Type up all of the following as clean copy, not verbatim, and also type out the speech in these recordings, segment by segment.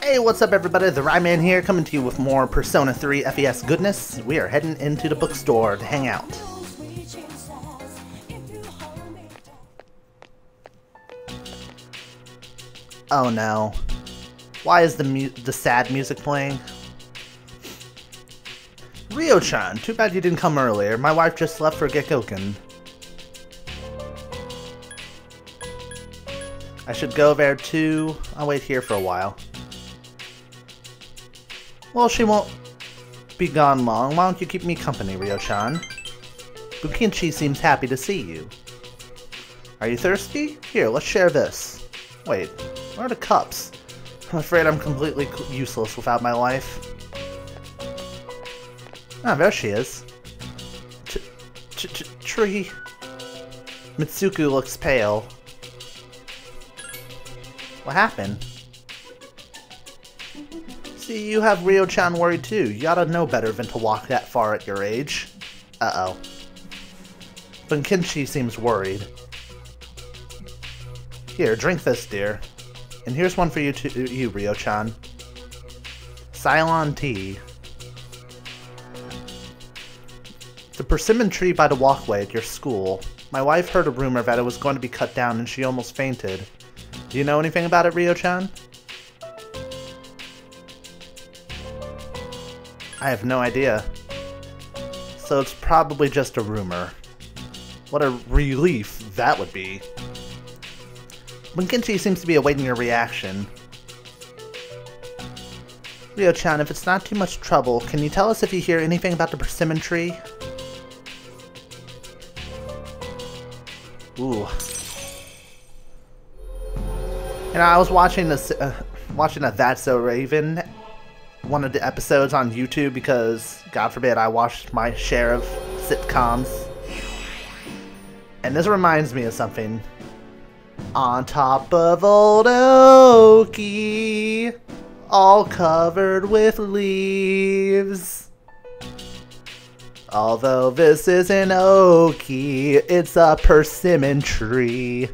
Hey, what's up everybody, the Ryouseiken here, coming to you with more Persona 3 FES goodness. We are heading into the bookstore to hang out. Oh no. Why is the sad music playing? Ryo-chan, too bad you didn't come earlier. My wife just left for Ryouseiken. I should go there too. I'll wait here for a while. Well, she won't be gone long. Why don't you keep me company, Ryo-chan? Bukinchi seems happy to see you. Are you thirsty? Here, let's share this. Wait, where are the cups? I'm afraid I'm completely useless without my wife. Ah, there she is. Tree. Mitsuru looks pale. What happened? See, you have Ryo-chan worried too. You oughta know better than to walk that far at your age. Uh-oh. Bukinchi seems worried. Here, drink this, dear. And here's one for you too, Ryo-chan. Ceylon tea. The persimmon tree by the walkway at your school. My wife heard a rumor that it was going to be cut down and she almost fainted. Do you know anything about it, Ryo-chan? I have no idea. So it's probably just a rumor. What a relief that would be. Bukinchi seems to be awaiting your reaction. Ryo-chan, if it's not too much trouble, can you tell us if you hear anything about the persimmon tree? Ooh. You know, I was watching this, watching a That's So Raven, one of the episodes on YouTube because, God forbid, I watched my share of sitcoms. And this reminds me of something. On top of old Oki, all covered with leaves. Although this isn't Oki, it's a persimmon tree.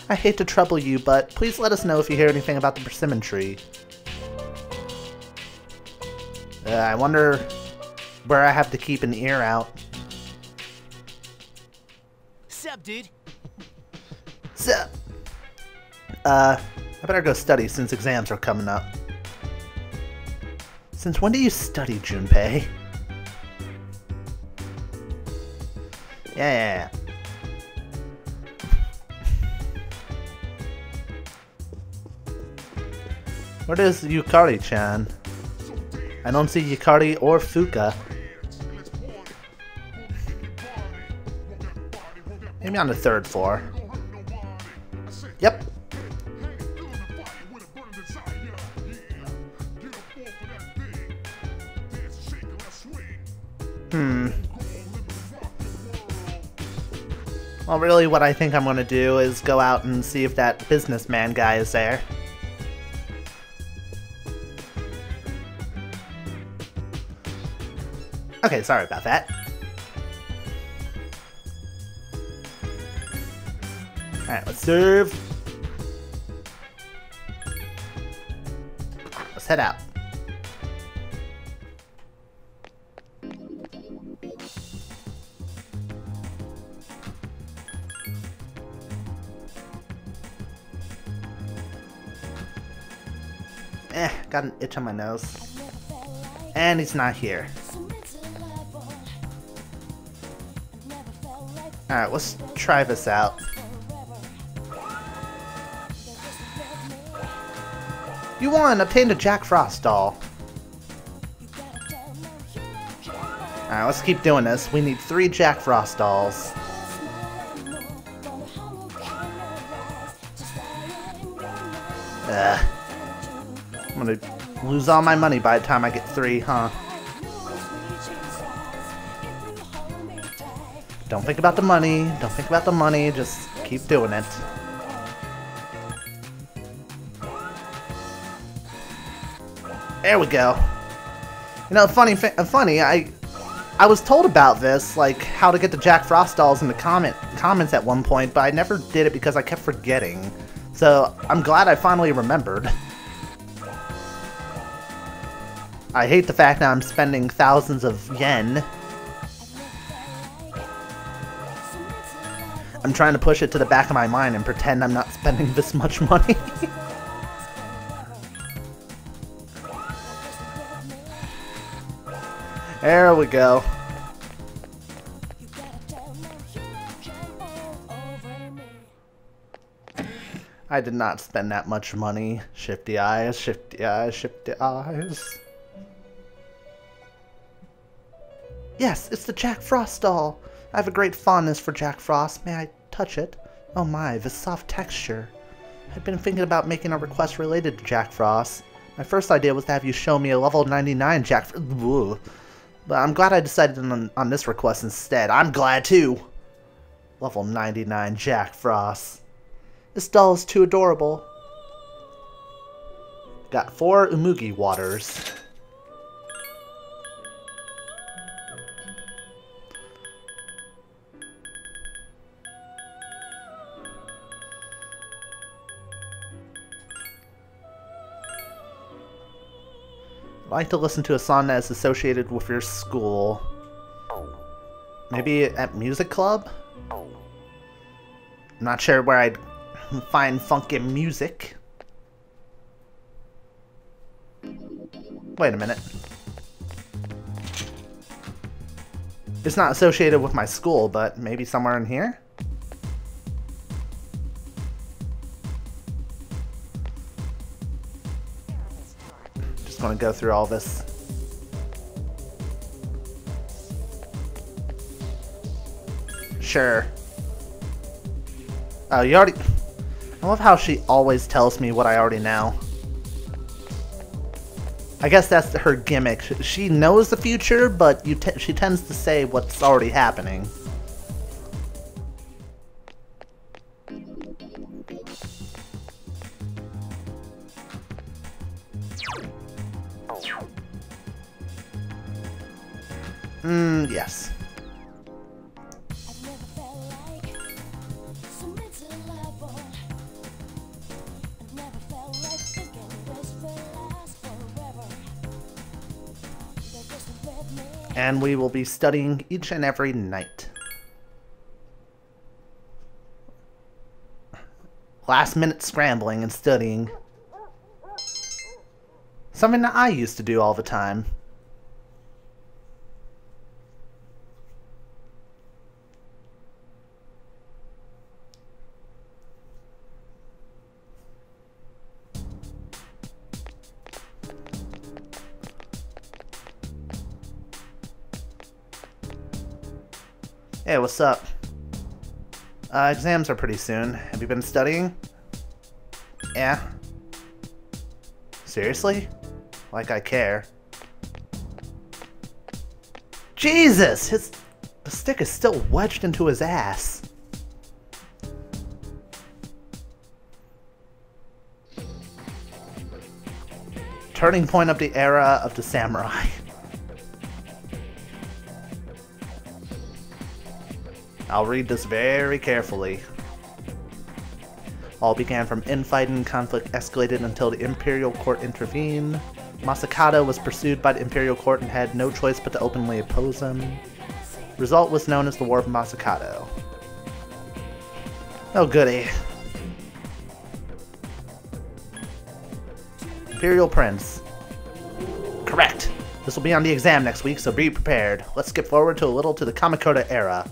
I hate to trouble you, but please let us know if you hear anything about the persimmon tree. I wonder where I have to keep an ear out. Sup, dude? Sup? I better go study since exams are coming up. Since when do you study, Junpei? Yeah. Where is Yukari-chan? I don't see Yukari or Fuka. Maybe on the third floor. Yep. Well, really what I think I'm gonna do is go out and see if that businessman guy is there. Okay, sorry about that. Alright, let's serve. Let's head out. Got an itch on my nose. And he's not here. Alright, let's try this out. You won! Obtained a Jack Frost doll. Alright, let's keep doing this. We need 3 Jack Frost dolls. I'm gonna lose all my money by the time I get 3, huh? Don't think about the money. Don't think about the money. Just keep doing it. There we go. You know, funny. I was told about this, like how to get the Jack Frost dolls in the comments at one point, but I never did it because I kept forgetting. So, I'm glad I finally remembered. I hate the fact that I'm spending thousands of yen. I'm trying to push it to the back of my mind and pretend I'm not spending this much money. There we go. I did not spend that much money. Shifty eyes, shifty eyes, shifty eyes. Yes, it's the Jack Frost doll. I have a great fondness for Jack Frost. May I touch it? Oh my, the soft texture. I've been thinking about making a request related to Jack Frost. My first idea was to have you show me a level 99 Jack Frost. But I'm glad I decided on this request instead. I'm glad too! Level 99 Jack Frost. This doll is too adorable. Got 4 Umugi waters. I like to listen to a song that is associated with your school. Maybe at music club? I'm not sure where I'd find funky music. Wait a minute. It's not associated with my school, but maybe somewhere in here? Want to go through all this. Sure. Oh, you already... I love how she always tells me what I already know. I guess that's her gimmick. She knows the future, but she tends to say what's already happening. Yes. And we will be studying each and every night. Last minute scrambling and studying. Something that I used to do all the time. Hey, what's up? Exams are pretty soon. Have you been studying? Yeah. Seriously? Like I care. Jesus! The stick is still wedged into his ass. Turning point of the era of the samurai. I'll read this very carefully. All began from infighting, conflict escalated until the Imperial Court intervened. Masakado was pursued by the Imperial Court and had no choice but to openly oppose him. Result was known as the War of Masakado. Oh goody. Imperial Prince. Correct. This will be on the exam next week, so be prepared. Let's skip forward to a little to the Kamakura era.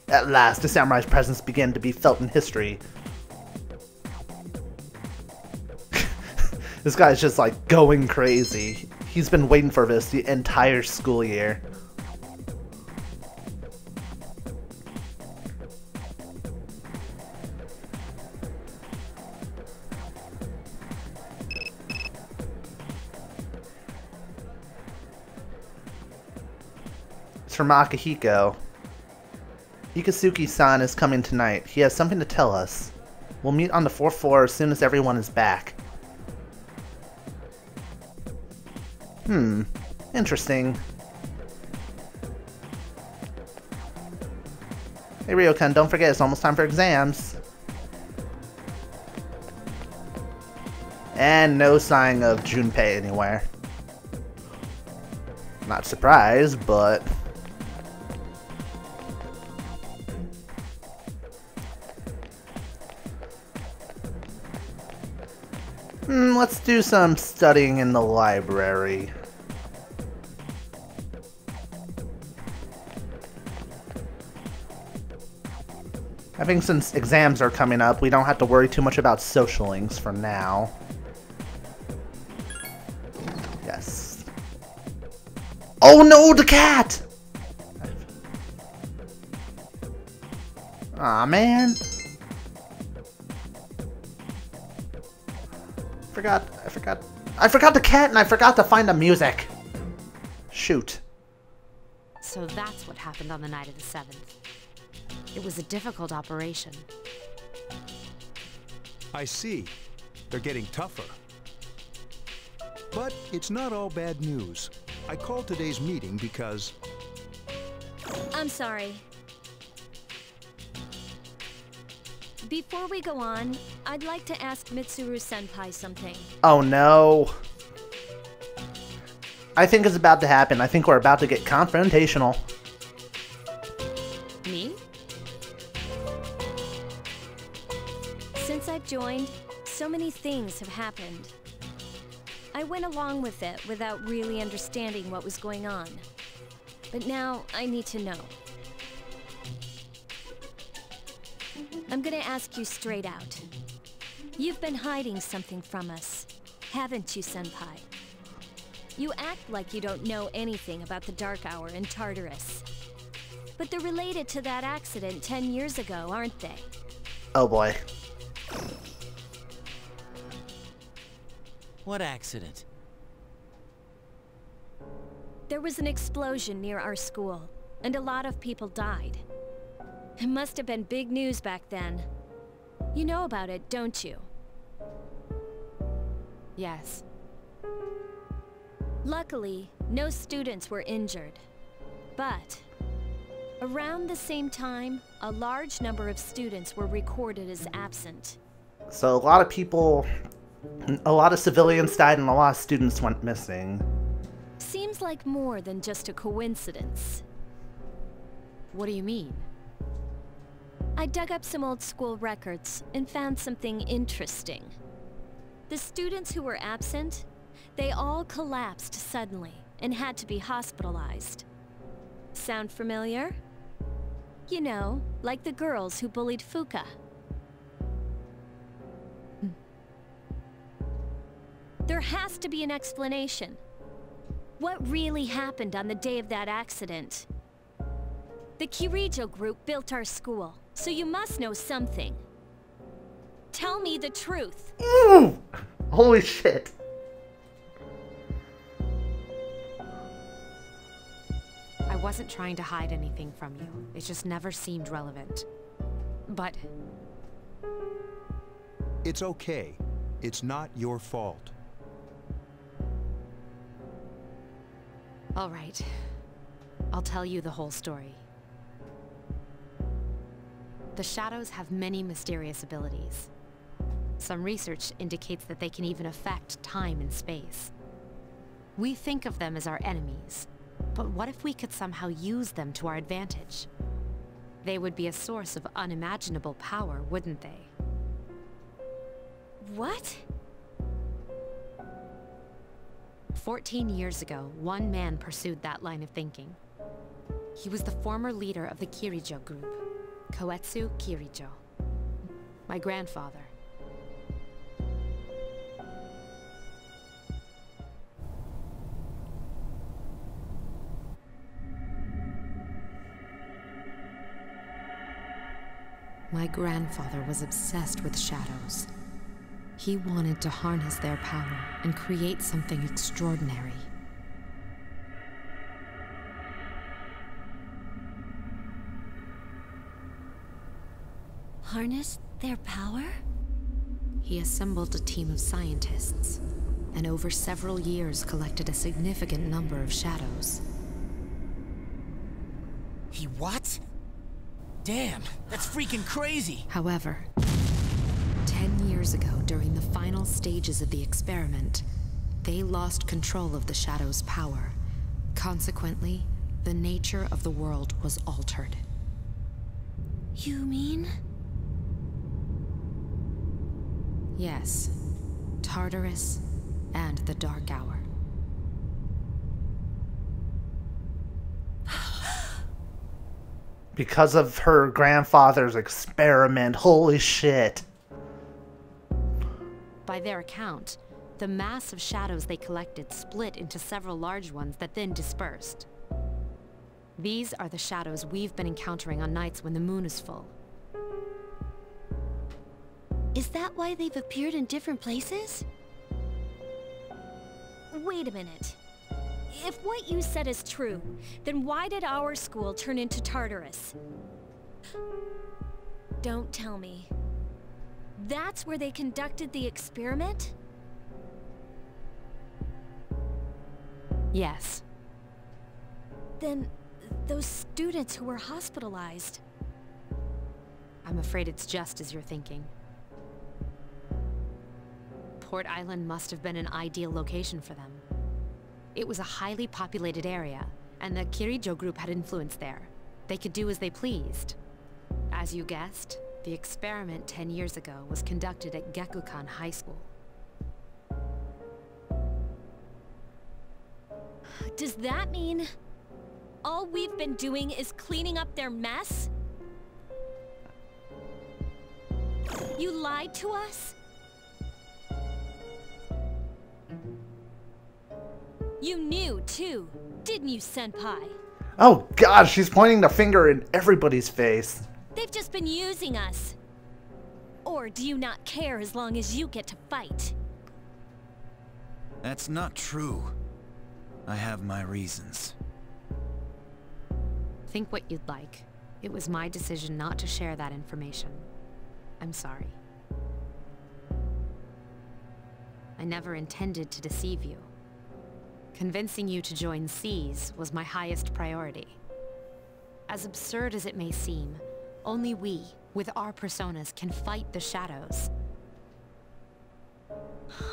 At last, the samurai's presence began to be felt in history. This guy's just like going crazy. He's been waiting for this the entire school year. It's from Akihiko. Ikasuki-san is coming tonight. He has something to tell us. We'll meet on the 4th floor as soon as everyone is back. Interesting. Hey Ryokan, don't forget it's almost time for exams. And no sign of Junpei anywhere. Not surprised, but... let's do some studying in the library. I think since exams are coming up, we don't have to worry too much about social links for now. Yes. Oh no, the cat! Aw, man. I forgot the cat and I forgot to find the music. Shoot. So that's what happened on the night of the 7th. It was a difficult operation. I see. They're getting tougher. But it's not all bad news. I called today's meeting because... I'm sorry. Before we go on, I'd like to ask Mitsuru-senpai something. Oh no. I think it's about to happen. I think we're about to get confrontational. Me? Since I've joined, so many things have happened. I went along with it without really understanding what was going on. But now I need to know. I'm gonna ask you straight out. You've been hiding something from us, haven't you, Senpai? You act like you don't know anything about the Dark Hour in Tartarus. But they're related to that accident 10 years ago, aren't they? Oh boy. What accident? There was an explosion near our school, and a lot of people died. It must have been big news back then. You know about it, don't you? Yes. Luckily, no students were injured. But around the same time, a large number of students were recorded as absent. So a lot of people, a lot of civilians died and a lot of students went missing. Seems like more than just a coincidence. What do you mean? I dug up some old school records and found something interesting. The students who were absent, they all collapsed suddenly and had to be hospitalized. Sound familiar? You know, like the girls who bullied Fuka. There has to be an explanation. What really happened on the day of that accident? The Kirijo group built our school, so you must know something. Tell me the truth. Ooh! Holy shit. I wasn't trying to hide anything from you. It just never seemed relevant. But... It's okay. It's not your fault. all right. I'll tell you the whole story. The shadows have many mysterious abilities. Some research indicates that they can even affect time and space. We think of them as our enemies, but what if we could somehow use them to our advantage? They would be a source of unimaginable power, wouldn't they? What? 14 years ago, one man pursued that line of thinking. He was the former leader of the Kirijo group, Koetsu Kirijo. My grandfather. My grandfather was obsessed with shadows. He wanted to harness their power and create something extraordinary. Harness their power? He assembled a team of scientists, and over several years collected a significant number of shadows. He what? Damn, that's freaking crazy! However, 10 years years ago, during the final stages of the experiment, they lost control of the Shadow's power. Consequently, the nature of the world was altered. You mean? Yes. Tartarus and the Dark Hour. Because of her grandfather's experiment. Holy shit. By their account, the mass of shadows they collected split into several large ones that then dispersed. These are the shadows we've been encountering on nights when the moon is full. Is that why they've appeared in different places? Wait a minute. If what you said is true, then why did our school turn into Tartarus? Don't tell me. That's where they conducted the experiment? Yes. Then, those students who were hospitalized... I'm afraid it's just as you're thinking. Port Island must have been an ideal location for them. It was a highly populated area, and the Kirijo group had influence there. They could do as they pleased. As you guessed, the experiment 10 years ago was conducted at Gekukan High School. Does that mean all we've been doing is cleaning up their mess? You lied to us? You knew, too, didn't you, Senpai? Oh god, she's pointing the finger in everybody's face. They've just been using us. Or do you not care as long as you get to fight? That's not true. I have my reasons. Think what you'd like. It was my decision not to share that information. I'm sorry. I never intended to deceive you. Convincing you to join SEAS was my highest priority. As absurd as it may seem, only we, with our personas, can fight the shadows.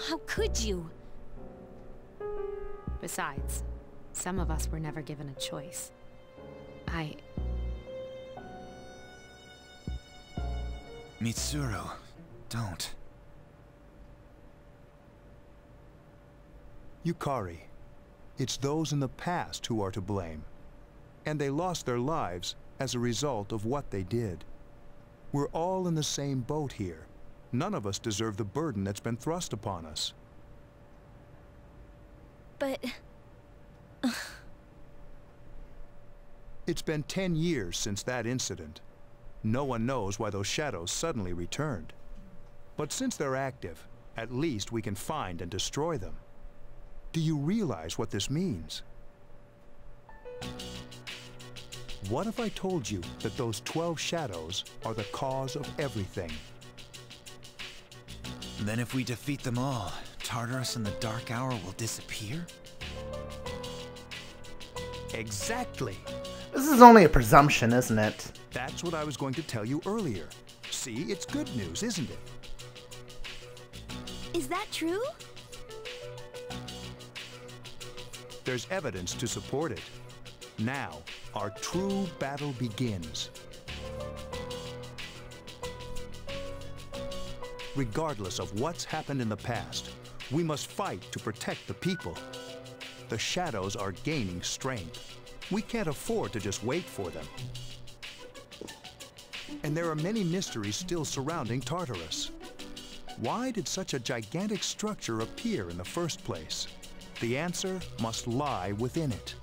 How could you? Besides, some of us were never given a choice. Mitsuru, don't. Yukari, it's those in the past who are to blame. And they lost their lives as a result of what they did. We're all in the same boat here. None of us deserve the burden that's been thrust upon us. But... It's been 10 years since that incident. No one knows why those shadows suddenly returned. But since they're active, at least we can find and destroy them. Do you realize what this means? What if I told you that those 12 shadows are the cause of everything? Then if we defeat them all, Tartarus and the Dark Hour will disappear? Exactly! This is only a presumption, isn't it? That's what I was going to tell you earlier. See, it's good news, isn't it? Is that true? There's evidence to support it. Now, our true battle begins. Regardless of what's happened in the past, we must fight to protect the people. The shadows are gaining strength. We can't afford to just wait for them. And there are many mysteries still surrounding Tartarus. Why did such a gigantic structure appear in the first place? The answer must lie within it.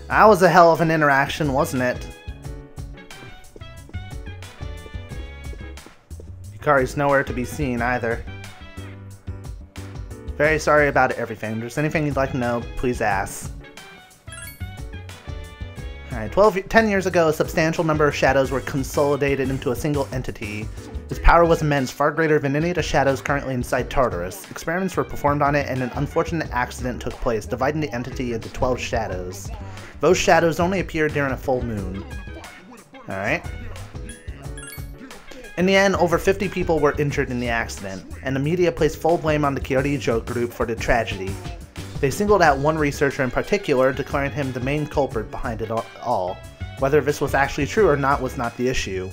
That was a hell of an interaction, wasn't it? Yukari's nowhere to be seen either. Very sorry about everything. If there's anything you'd like to know, please ask. Alright, 10 years ago, a substantial number of shadows were consolidated into a single entity. Its power was immense, far greater than any of the shadows currently inside Tartarus. Experiments were performed on it, and an unfortunate accident took place, dividing the entity into 12 shadows. Those shadows only appeared during a full moon. Alright. In the end, over 50 people were injured in the accident, and the media placed full blame on the Kyoryujo group for the tragedy. They singled out one researcher in particular, declaring him the main culprit behind it all. Whether this was actually true or not was not the issue.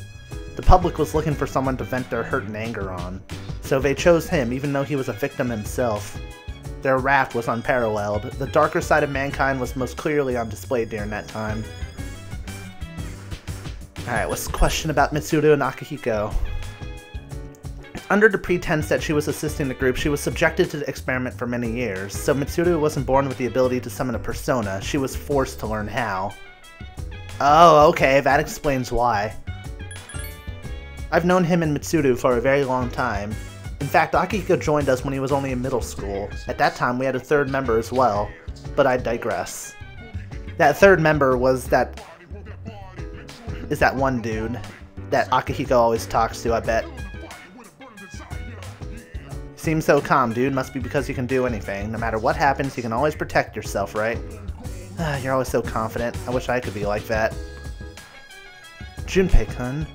The public was looking for someone to vent their hurt and anger on, so they chose him even though he was a victim himself. Their wrath was unparalleled. The darker side of mankind was most clearly on display during that time. Alright, what's the question about Mitsuru and Akihiko? Under the pretense that she was assisting the group, she was subjected to the experiment for many years, so Mitsuru wasn't born with the ability to summon a persona, she was forced to learn how. Oh, okay, that explains why. I've known him and Mitsuru for a very long time. In fact, Akihiko joined us when he was only in middle school. At that time, we had a third member as well, but I digress. That third member is that one dude that Akihiko always talks to, I bet. Seems so calm, dude. Must be because you can do anything. No matter what happens, you can always protect yourself, right? You're always so confident. I wish I could be like that. Junpei-kun.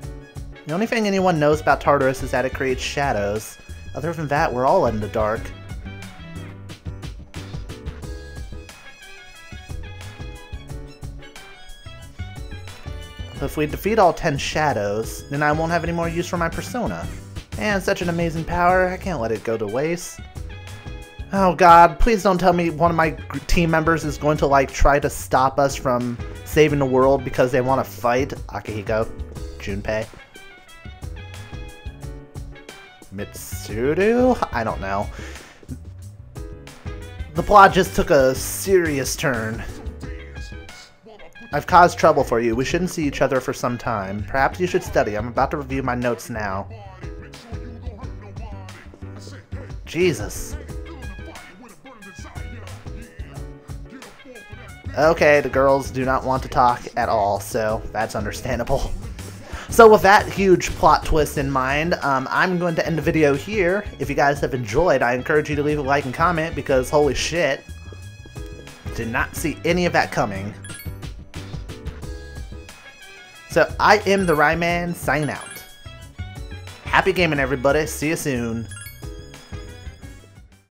The only thing anyone knows about Tartarus is that it creates shadows. Other than that, we're all in the dark. If we defeat all 10 shadows, then I won't have any more use for my persona. And such an amazing power, I can't let it go to waste. Oh god, please don't tell me one of my team members is going to try to stop us from saving the world because they want to fight. Akihiko. Junpei. Mitsuru? I don't know. The plot just took a serious turn. I've caused trouble for you. We shouldn't see each other for some time. Perhaps you should study. I'm about to review my notes now. Jesus. Okay, the girls do not want to talk at all, so that's understandable. So with that huge plot twist in mind, I'm going to end the video here. If you guys have enjoyed, I encourage you to leave a like and comment because holy shit, did not see any of that coming. So I am the Ryeman, signing out. Happy gaming everybody, see you soon.